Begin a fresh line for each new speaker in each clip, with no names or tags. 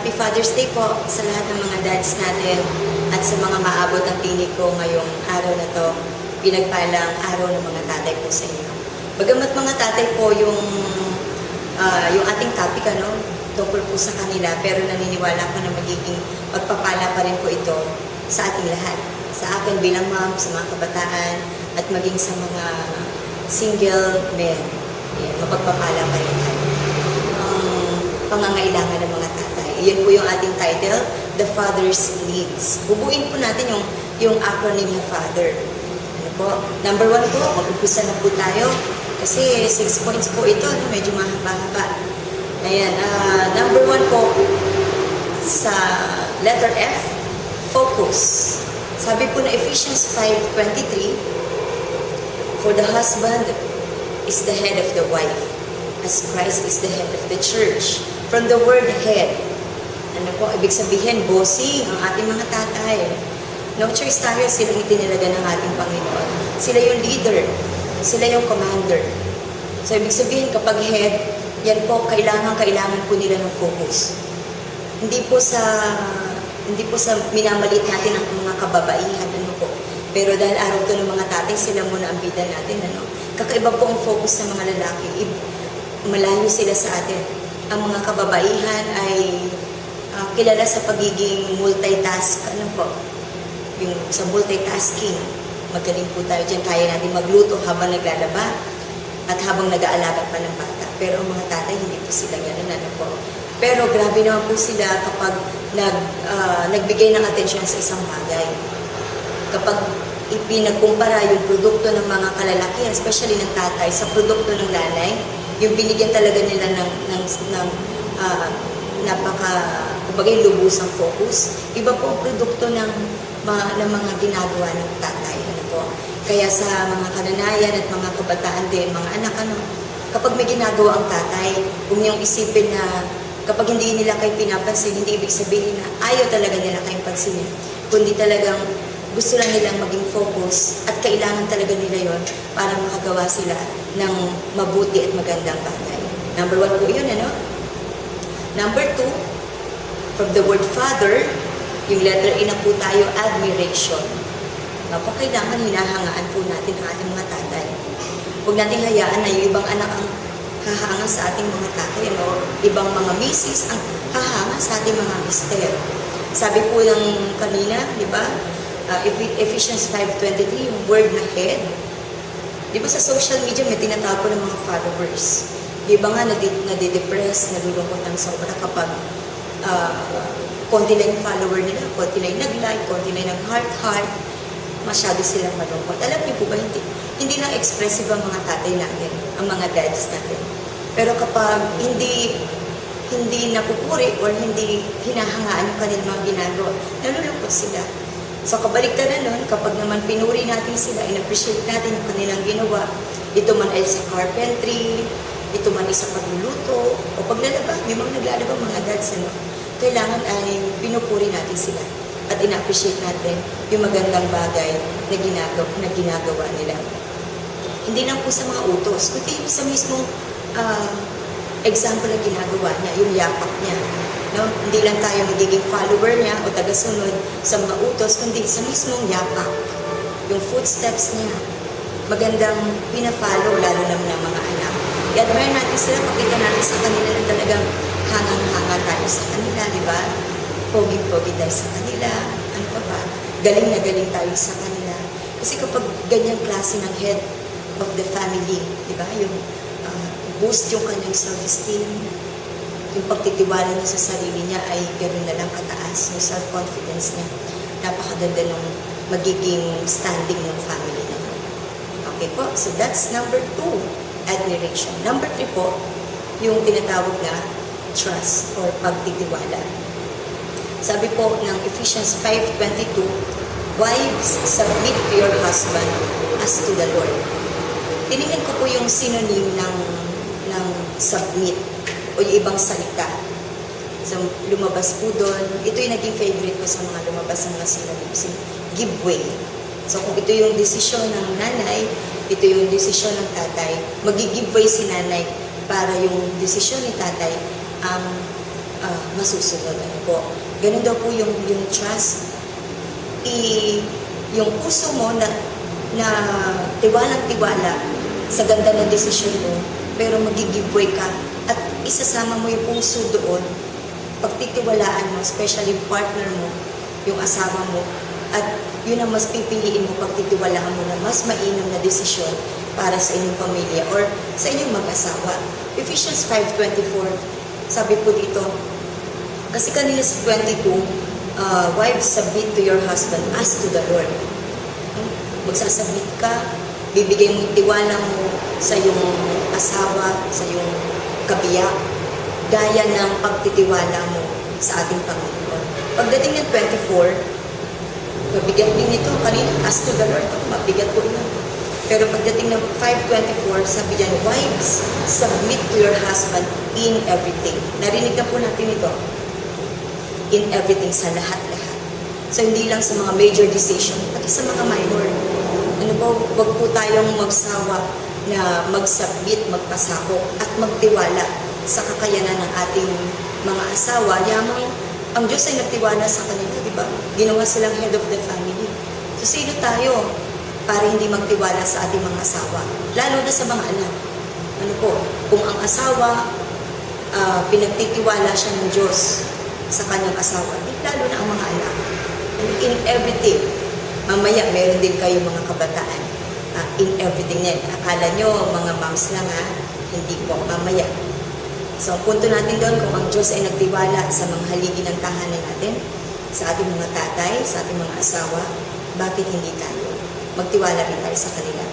Happy Father's Day po sa lahat ng mga dads natin at sa mga maabot ng tinig ko ngayong araw na to. Pinagpalang araw ng mga tatay po sa inyo. Bagamat mga tatay po yung ating topic, tungkol po sa kanila, pero naniniwala ko na magiging pagpapala pa rin po ito sa ating lahat. Sa akin bilang mom, sa mga kabataan, at maging sa mga single men. Yan, mapagpapala pa rin tayo. Pangangailangan ng mga tatay. Iyan po yung ating title, The Father's Needs. Bubuin po natin yung acronym na Father. Ano po? Number 1 po, mag-umpisa na po tayo. Kasi 6 points po ito, medyo mahaba-haba. Ayan, number 1 po, sa letter F, focus. Sabi po na Ephesians 5:23, for the husband is the head of the wife, as Christ is the head of the church. From the word head, ano po, ibig sabihin, bossing ang ating mga tatay. No choice tayo, silang itinalaga ng ating Panginoon. Sila yung leader, sila yung commander. So, ibig sabihin, kapag head, yan po, kailangan po nila ng focus. Hindi po sa minamalit natin ang mga kababaihan, po. Pero dahil araw to ng mga tatay, sila muna ang bida natin, Kakaiba po ang focus ng mga lalaki. Malayo sila sa atin. Ang mga kababaihan ay kilala sa pagiging multitask, yung sa multitasking. Magaling po tayo dyan, kaya natin magluto habang naglalaba at habang nag-aalaga pa ng bata. Pero ang mga tatay, hindi po sila gano'n, po. Pero grabe naman po sila kapag nagbigay ng atensyon sa isang bagay. Kapag ipinagkumpara yung produkto ng mga kalalakihan, especially ng tatay, sa produkto ng nanay, yung binigyan talaga nila ng kumbaga lubusang focus. Iba po ang produkto ng mga ginagawa ng tatay. Po. Kaya sa mga kananayan at mga kabataan din, mga anak, kapag may ginagawa ang tatay, huwag niyong isipin na kapag hindi nila kayo pinapansin, hindi ibig sabihin na ayaw talaga nila kayong pansinin, kundi talagang gusto lang nilang maging focus at kailangan talaga nila yon para makagawa sila ng mabuti at magandang bagay. Number 1 po yun, Number 2, from the word father, yung letter A na po tayo, admiration. Kailangan hinahangaan po natin ang ating mga tatay. Huwag natin hayaan na yung ibang anak ang hahanga sa ating mga tatay, ibang mga misis ang hahanga sa ating mga mister. Sabi po ng kanina, di ba? Ephesians 5:23, yung word na head. Di ba sa social media may tinatawag po ng mga followers? Di ba nga nadidepress, nalulungkot ng sobra kapag konti lang yung follower nila, konti lang yung nag-like, konti lang yung nag-heart, masyado silang malungkot. Alam niyo po ba, hindi lang expressive ang mga tatay natin, ang mga dads natin. Pero kapag hindi napupuri or hindi hinahangaan yung kanilang mga ginagawa, nalulungkot sila. So kabaliktaran nun, kapag naman pinuri natin sila, in-appreciate natin yung kanilang ginawa, ito man ay sa carpentry, ito man ay sa pagluluto, o paglalaba, may mga naglalaba mga dads, kailangan ay pinupuri natin sila at in-appreciate natin yung magandang bagay na ginagawa nila. Hindi lang po sa mga utos, kundi sa mismong example na ginagawa niya, yung yapak niya. Hindi lang tayo magiging follower niya o tagasunod sa mga utos, kundi sa mismong yapak. Yung footsteps niya, magandang pina-follow, lalo na ng mga anak. I-admire natin sila, pakita natin sa kanila na talagang hangang-hanga tayo sa kanila, di ba? Pogi-pogi tayo sa kanila, ano pa ba? Galing na galing tayo sa kanila. Kasi kapag ganyang klase ng head of the family, di ba? Yung boost yung kanyang self-esteem, yung pagtitiwala niya sa sarili niya ay gano'n na lang kataas, yung self-confidence niya. Napakaganda ng magiging standing ng family niya. Okay po, so that's number 2, admiration. Number 3 po, yung tinatawag na trust or pagtitiwala. Sabi po ng Ephesians 5:22, wives, submit to your husband as to the Lord. Tinignan ko po yung synonym ng submit o yung ibang salita. So, lumabas po doon. Ito yung naging favorite ko sa mga lumabas ng mga synonyms. Give way. So, kung ito yung desisyon ng nanay, ito yung desisyon ng tatay, mag-give way si nanay para yung desisyon ni tatay ang masusunod. Ano po? Ganun daw po yung trust. Yung puso mo na tiwalang-tiwala sa ganda ng desisyon mo, pero mag-give way ka at isasama mo yung puso doon, pagtitiwalaan mo, especially partner mo, yung asawa mo, at yun ang mas pipiliin mo, pagtitiwalaan mo na mas mainam na desisyon para sa inyong pamilya or sa inyong mag-asawa. Ephesians 5:24, sabi po dito, kasi kanina sa 22, wives, submit to your husband as to the Lord. Magsasubmit ka, bibigay mo yung tiwala mo sa iyong asawa, sa iyong kabiyak, gaya ng pagtitiwala mo sa ating Panginoon. Pagdating ng 24, mabigat din ito kanina, as to the Lord, mabigat po yun. Pero pagdating ng 5:24, sabi diyan, wives, submit to your husband in everything. Narinig na po natin ito. In everything, sa lahat-lahat. So, hindi lang sa mga major decision, pati sa mga minor. Ano po, wag po tayong magsawa na mag-submit, magpasakop, at magtiwala sa kakayanan ng ating mga asawa. Yamang ang Diyos ay nagtiwala sa kanila, di ba? Ginawa silang head of the family. So, sino tayo para hindi magtiwala sa ating mga asawa? Lalo na sa mga anak. Ano po, kung ang asawa, pinagtitiwala siya ng Diyos sa kanyang asawa, lalo na ang mga anak. In everything, mamaya meron din kayo mga kabataan. In everything yan. Akala nyo, mga moms lang hindi po, mamaya. So, ang punto natin doon, kung ang Diyos ay nagtiwala sa mga haligi ng tahanan natin, sa ating mga tatay, sa ating mga asawa, bakit hindi tayo? Magtiwala rin tayo sa kanila.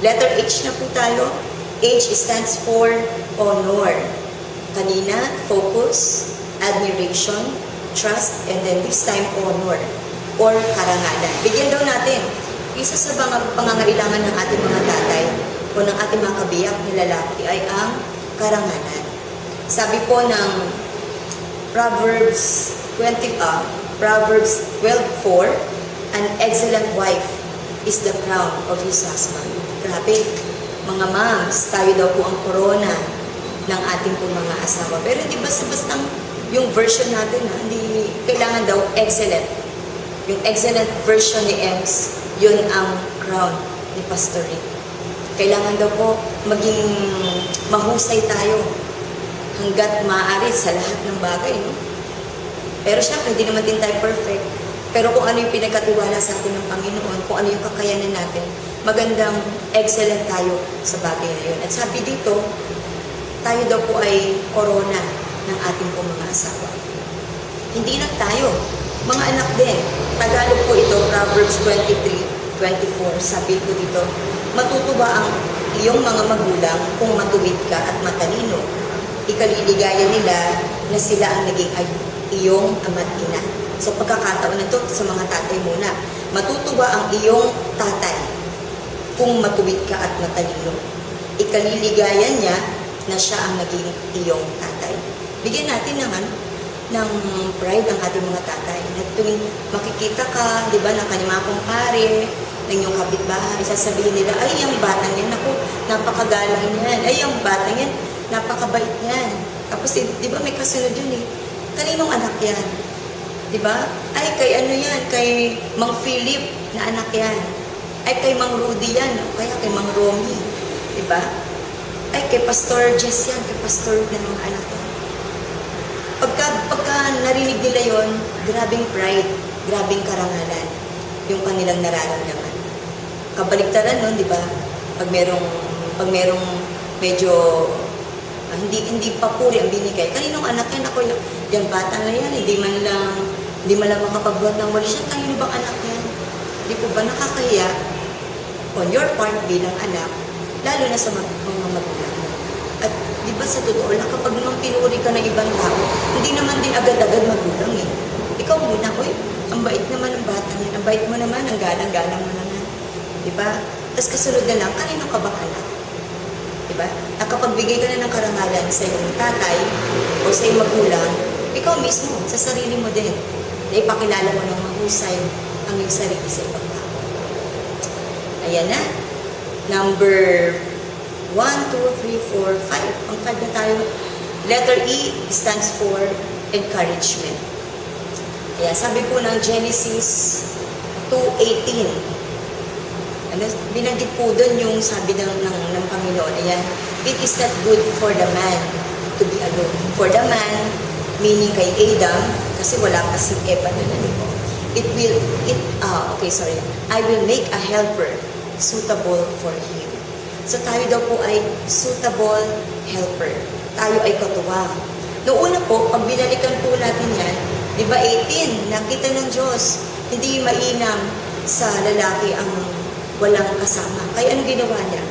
Letter H na po tayo. H stands for honor. Kanina, focus, admiration, trust, and then this time, honor, or karangalan. Bigyan daw natin, isa sa mga pangangailangan ng ating mga tatay o ng ating mga kabiyak na lalaki ay ang karangalan. Sabi po ng Proverbs 12:4, an excellent wife is the crown of his husband. Grabe, mga moms, tayo daw po ang korona ng ating po mga asawa. Pero hindi basta-basta yung version natin, hindi kailangan daw excellent. Yung excellent version ni Ems, yun ang crown ni Pastor Rick. Kailangan daw po maging mahusay tayo hanggat maaari sa lahat ng bagay. No? Pero syempre, hindi naman din tayo perfect. Pero kung ano yung pinagkatiwala sa atin ng Panginoon, kung ano yung kakayanan natin, magandang excellent tayo sa bagay na yun. At sabi dito, tayo daw po ay korona ng ating po mga asawa. Hindi lang tayo, mga anak din. Tagalog po ito, Proverbs 23:24. Sabi po dito, matutuwa ang iyong mga magulang kung matuwid ka at matalino. Ikaliligaya nila na sila ang naging iyong ama't ina. So pagkakataon na ito sa mga tatay muna. Matutuwa ang iyong tatay kung matuwid ka at matalino. Ikaliligaya niya na siya ang naging iyong tatay. Bigyan natin ng pride ang ating mga tatay. Na tuwing makikita ka, di ba, ng kanyang mga kumpare, ng iyong kapitbahay, sasabihin nila, ay, yung batang yan, ako, napakagalang yan. Ay, yung batang yan, napakabait yan. Tapos, di ba, may kasunod yun eh. Kaninong anak yan? Di ba? Ay, kay ano yan? Kay Mang Philip na anak yan. Ay, kay Mang Rudy yan. O kaya kay Mang Romy. Di ba? Ay, kay Pastor Jess yan. Kay Pastor na mga anak yan. Pagka narinig nila yon, grabing pride, grabing karangalan yung kanilang nararamdaman. Kabaligtaran nun, di ba? Pag merong medyo hindi papuri ang binigay. Kaninong anak yan? Ako, yung bata na yan, hindi man lang makapagbuhat ng wali siya. Kanino bang anak yan? Di po ba nakakahiya on your part bilang anak, lalo na sa mga magulang mo? At di ba sa totoo lang, kapag nung pinuri ka ng ibang tao, hindi naman din agad-agad magulang eh. Ikaw muna, uy, ang bait naman ng bata niya, ang bait mo naman, ang galang-galang mo naman. Di ba? Tapos kasunod na lang, kanino ka bang anak? Di ba? At kapag bigay ka na ng karangalan sa iyong tatay o sa iyong magulang, ikaw mismo, sa sarili mo din, na ipakilala mo ng mahusay ang iyong sarili sa ibang tao. Ayan na. Number 1, 2, 3, 4, 5. Ang 5 na tayo. Letter E stands for encouragement. Kaya sabi po ng Genesis 2:18, binanggit po doon yung sabi ng Panginoon, ayan, it is not good for the man to be alone. For the man, meaning kay Adam, kasi wala pa si Eva na po. I will make a helper suitable for him. So tayo daw po ay suitable helper. Tayo ay katuwang. Noong una po, pag binalikan po natin yan, di ba 18, nakita ng Diyos, hindi mainam sa lalaki ang walang kasama. Kaya ano ginawa niya?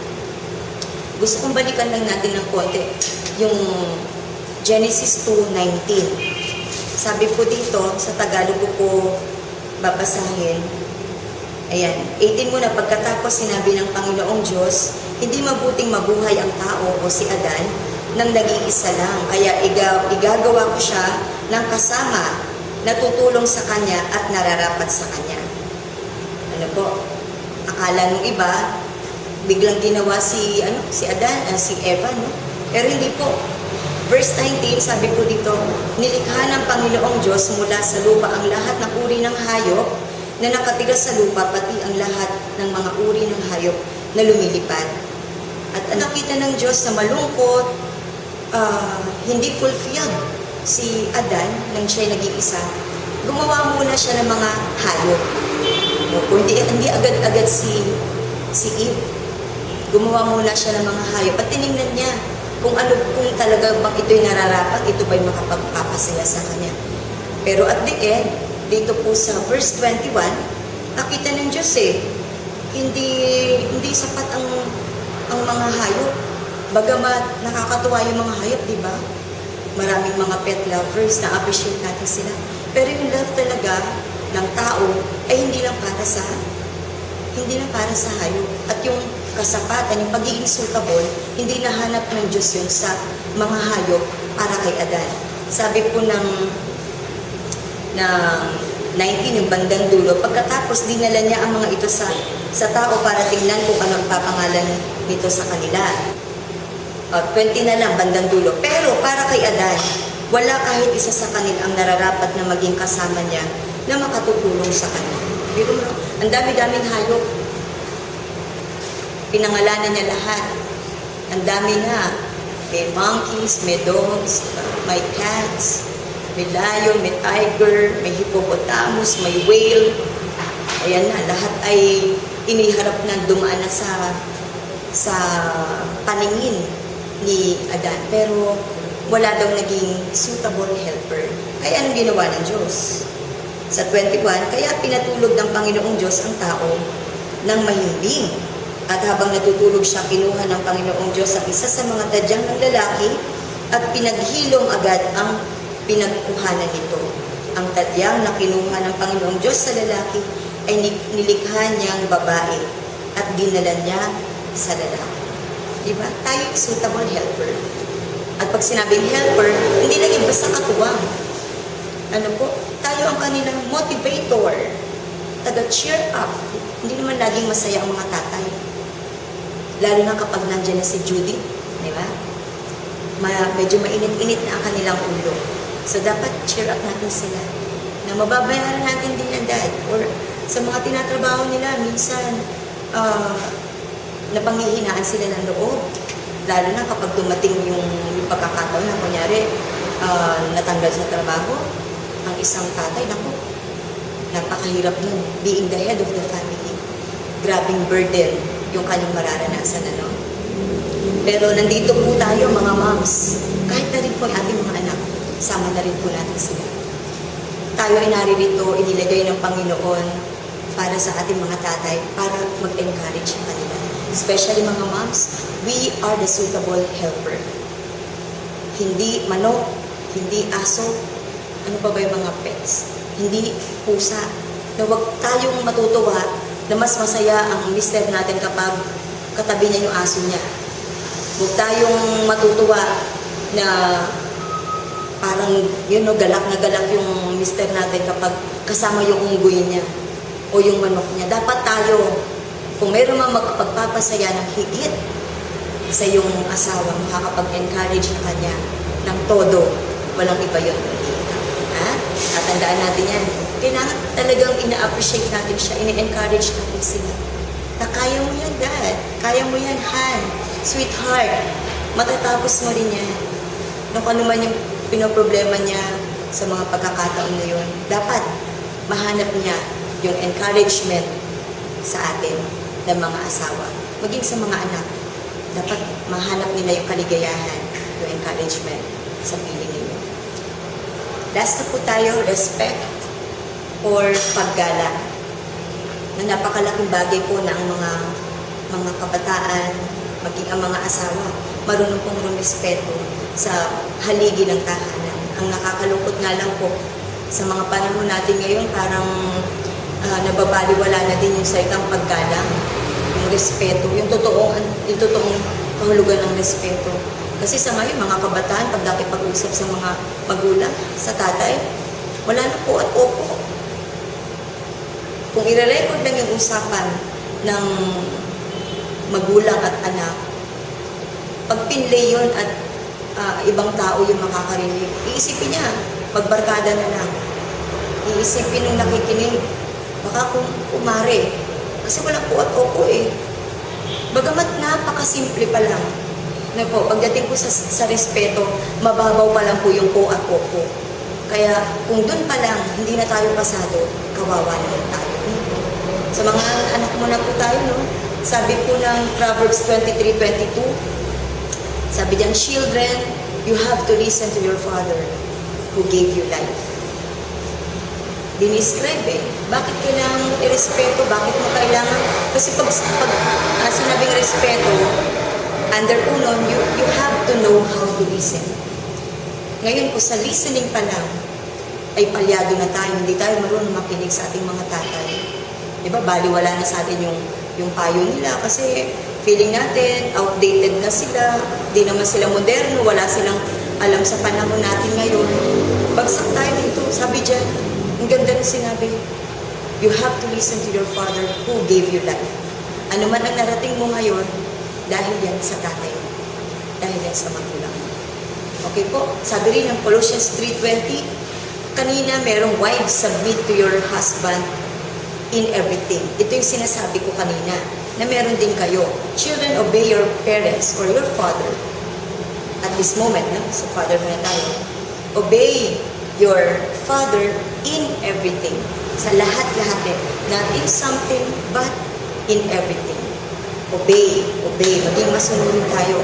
Gusto kong balikan lang natin ng konti yung Genesis 2:19. Sabi po dito, sa Tagalog ko po babasahin. Ayan, 18 muna, pagkatapos sinabi ng Panginoong Diyos, hindi mabuting mabuhay ang tao o si Adan nang nag-iisa lang. Kaya igagawa ko siya ng kasama na tutulong sa kanya at nararapat sa kanya. Ano po? Akala nung iba, biglang ginawa si Adan, si Eva, no? Pero hindi po. Verse 19, sabi po dito, nilikha ng Panginoong Diyos mula sa lupa ang lahat ng uri ng hayop na nakatira sa lupa, pati ang lahat ng mga uri ng hayop na lumilipad. At nakita ng Diyos na malungkot, hindi fulfilled si Adan nang siya'y nag-iisa. Gumawa muna siya ng mga hayop. Hindi agad-agad si Eve. Gumawa muna siya ng mga hayop at tinignan niya kung talaga bang ito'y nararapat, ito ba'y makapagpapasaya sa kanya. Pero at the end, dito po sa verse 21, nakita ng Diyos hindi sapat ang mga hayop. Bagamat nakakatuwa yung mga hayop, di ba? Maraming mga pet lovers na appreciate natin sila. Pero yung love talaga ng tao ay hindi lang para sa hayop. At yung kasapatan, yung pagiging suitable, hindi nahanap ng Diyos yun sa mga hayop para kay Adan. Sabi po ng 19, yung bandang dulo, pagkatapos dinala niya ang mga ito sa tao para tingnan kung anong papangalan nito sa kanila. 20 na lang, bandang dulo. Pero para kay Adan, wala kahit isa sa kanila ang nararapat na maging kasama niya na makatutulong sa kanya. Pero ang dami-daming hayop. Pinangalanan niya lahat. Ang dami na. May monkeys, may dogs, may cats, may lion, may tiger, may hippopotamus, may whale. Ayan na, lahat ay iniharap na dumaan na sa paningin ni Adan. Pero wala daw naging suitable helper. Kaya anong ginawa ng Diyos? Sa 21, kaya pinatulog ng Panginoong Diyos ang tao ng mahimbing. At habang natutulog siya, kinuha ng Panginoong Diyos ang isa sa mga tadyang ng lalaki at pinaghilom agad ang pinagkuhanan nito. Ang tadyang na kinuha ng Panginoong Diyos sa lalaki ay nilikha niyang babae at dinala niya sa lalaki. Diba? Tayo yung suitable helper. At pag sinabing helper, hindi lang yung basta katuwang. Ano po? Tayo ang kanilang motivator. Taga-cheer up. Hindi naman laging masaya ang mga tatay. Lalo na kapag nandiyan na si Judy. Diba? Medyo mainit-init na ang kanilang ulo. So, dapat cheer up natin sila. Na mababayaran natin din ang dad. Or sa mga tinatrabaho nila, minsan, napanghihinaan sila ng loob. Lalo na kapag dumating yung pagkakataon na kunyari, natanggal sa trabaho, ang isang tatay, naku, napakahirap nun. Being the head of the family. Grabing burden yung kanyang mararanasan, ano? Pero nandito po tayo, mga moms. Kahit na rin po yung ating mga anak, sama na rin po natin sila. Tayo ay naririto, inilagay ng Panginoon para sa ating mga tatay, para mag-encourage sa kanila. Especially mga moms, we are the suitable helper. Hindi manok, hindi aso, ano pa ba yung mga pets? Hindi pusa. Na huwag tayong matutuwa na mas masaya ang mister natin kapag katabi niya yung aso niya. Huwag tayong matutuwa na parang galak na galak yung mister natin kapag kasama yung unggoy niya o yung manok niya. Dapat tayo, kung mayroon mang magpagpapasaya ng higit sa iyong asawa, makakapag-encourage na kanya ng todo, walang iba yun. Tatandaan natin yan. Kailangan talagang ina-appreciate natin siya, ina-encourage natin sila. Na kaya mo yan, Dad. Kaya mo yan, Han. Sweetheart. Matatapos mo rin yan. Kung ano man yung pinoproblema niya sa mga pagkakataon na yun, dapat mahanap niya yung encouragement sa atin ng mga asawa. Maging sa mga anak, dapat mahanap nila yung kaligayahan, yung encouragement sa piling ninyo. Last na po tayo, respect or paggalang. Na napakalaking bagay po na ang mga kabataan, maging ang mga asawa, marunong pong rumispeto sa haligi ng tahanan. Ang nakakalungkot nga lang po, sa mga panahon natin ngayon, parang nababaliwala na din yung salitang paggalang, yung respeto, yung totoong kahulugan ng respeto. Kasi sa ngayon, mga kabataan, pag nakipag-usap sa mga magulang, sa tatay, wala na po at opo. Kung i-record lang yung usapan ng magulang at anak, pag pinlay yun at ibang tao yung makakarinig, iisipin niya, magbarkada na lang. Iisipin nung nakikinig, baka kung umare. Kasi walang po at opo eh. Bagamat napakasimple pa lang. Na po, pagdating po sa respeto, mababaw pa lang po yung po at opo. Kaya kung dun pa lang, hindi na tayo pasado, kawawa naman tayo. Sa mga anak mo na po tayo, no? Sabi po ng Proverbs 23:22, sabi diyan, children, you have to listen to your father who gave you life. Dinescribe eh. Bakit kailangan irespeto? Bakit mo kailangan? Kasi pag sinabing respeto, under unon, you have to know how to listen. Ngayon po sa listening pa lang, ay palyado na tayo. Hindi tayo marunong makinig sa ating mga tatay. Diba, baliwala na sa atin yung payo nila kasi feeling natin, outdated na sila, di naman sila moderno, wala silang alam sa panahon natin ngayon. Bagsak tayo dito, sabi dyan, ang ganda na sinabi, you have to listen to your father who gave you life. Ano man ang narating mo ngayon, dahil yan sa tatay mo, dahil yan sa magulang mo. Okay po, sabi rin ng Colossians 3:20, kanina merong wives, submit to your husband in everything. Ito yung sinasabi ko kanina, na meron din kayo. Children, obey your parents or your father. At this moment, sa father na tayo. Obey your father in everything. Sa lahat-lahat din. Not in something, but in everything. Obey, obey. Maging masunurin tayo.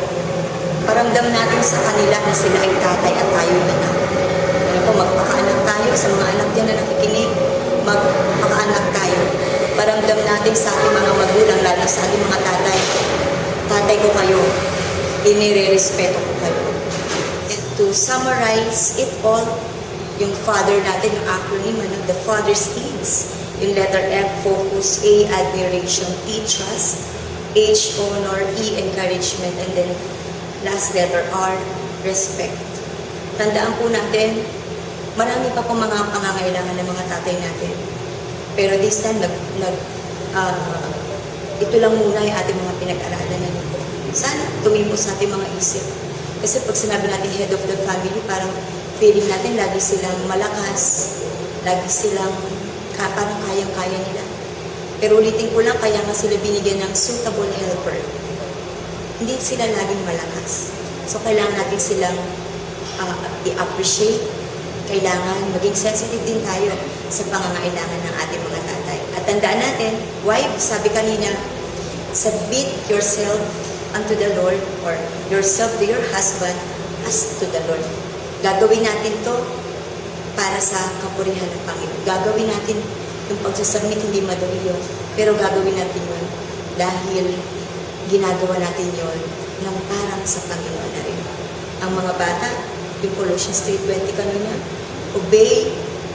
Paramdam natin sa kanila na sila ay tatay at tayo anak. Ano po, magpakaanak tayo sa mga anak dyan na nakikinig. Magpakaanak tayo. Paramdam natin sa ating mga magulang, lalo sa ating mga tatay. Tatay ko kayo. Inire-respeto ko kayo. And to summarize it all, yung father natin, yung acronym, the father's needs. Yung letter F, focus, A, admiration, T, trust, H, honor, E, encouragement, and then last letter R, respect. Tandaan po natin, marami pa po mga pangangailangan ng mga tatay natin. Pero this time, ito lang muna yung ating mga pinag-aralan na nito. Sana tumimo sa ating mga isip. Kasi pag sinabi natin head of the family, parang feeling natin lagi silang malakas, lagi silang parang kayang-kaya nila. Pero ulitin ko lang, kaya nga sila binigyan ng suitable helper. Hindi sila laging malakas. So kailangan natin silang i-appreciate. Kailangan maging sensitive din tayo sa pangangailangan ng ating mga tatay. At tandaan natin, wife, sabi kanina, submit yourself unto the Lord or yourself to your husband as to the Lord. Gagawin natin to para sa kapurihan ng Panginoon. Gagawin natin yung pagsasubmit, hindi madali yun. Pero gagawin natin yun dahil ginagawa natin yun ng parang sa Panginoon na rin. Ang mga bata, yung Colossians 3:20 kanina, obey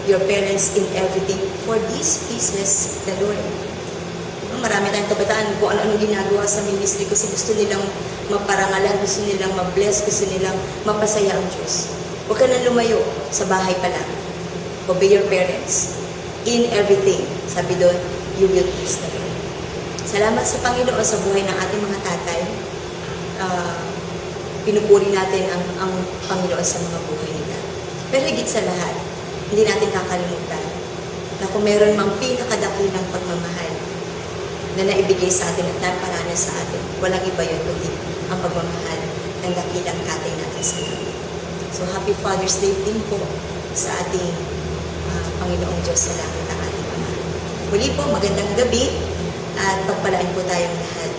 your parents in everything, for this pleases the Lord. Marami tayong kabataan kung ano-ano ginagawa sa ministry kasi gusto nilang maparangalan, gusto nilang mabless, gusto nilang mapasaya ang Diyos. Huwag ka nang lumayo sa bahay pa lang. Obey your parents in everything. Sabi doon, you will please the Lord. Salamat sa Panginoon sa buhay ng ating mga tatay. Pinupuri natin ang Panginoon sa mga buhay nila. Pero higit sa lahat, hindi natin kakalimutan na kung meron mang pinakadakilang pagmamahal na naibigay sa atin at naparanas sa atin, walang iba yun kundi ang pagmamahal ng dakilang tatay natin sa langit. So, Happy Father's Day din po sa ating Panginoong Diyos sa langit, ang ating Ama. Muli po, magandang gabi at pagpalaan po tayong lahat